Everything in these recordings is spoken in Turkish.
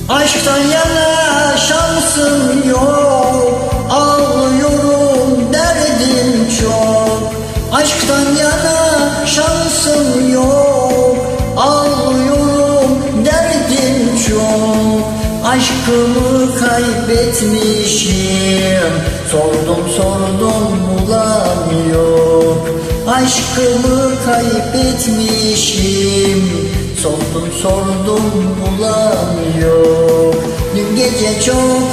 Aşktan yana şansım yok, ağlıyorum derdim çok. Aşktan yana şansım yok, ağlıyorum derdim çok. Aşkımı kaybetmişim, sordum bulan yok. Aşkımı kaybetmişim, sordum bulan yok. Dün gece çok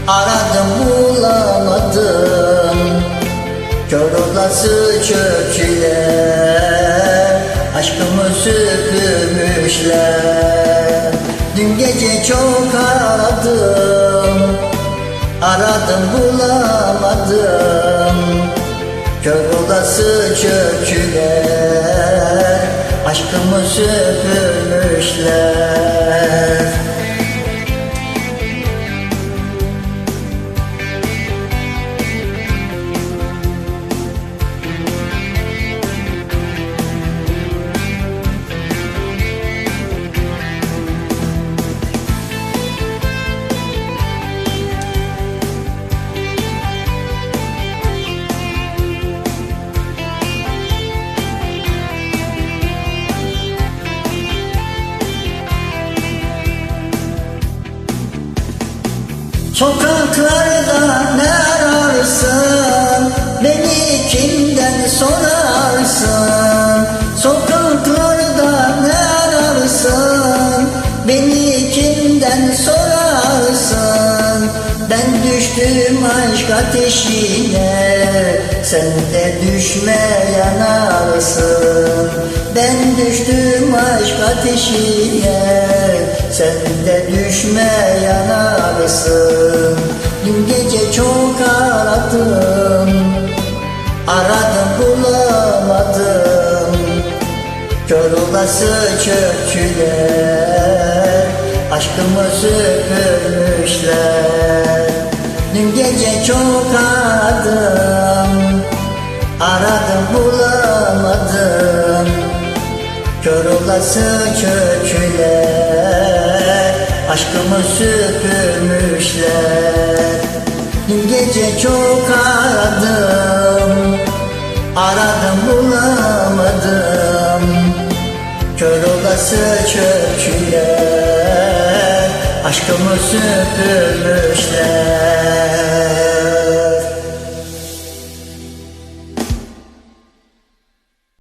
aradım bulamadım. Kör olası çöpçüler aşkımı süpürmüşler. Dün gece çok aradım bulamadım. Kör olası çöpçüler aşkımı süpürmüşler. Sokaklarda ne ararsın, beni kimden sorarsın? Sokaklarda ne ararsın, beni kimden sorarsın? Ben düştüm aşk ateşine, sen de düşme yanarsın. Ben düştüm aşk ateşine, sen de düşme yanarsın. Dün gece çok aradım bulamadım. Kör olası çöpçüler aşkımı süpürmüşler. Dün gece çok aradım bulamadım. Kör olası çöpçüler aşkımı süpürmüşler. Dün gece çok aradım bulamadım. Kör olası çöpçüler aşkımı süpürmüşler.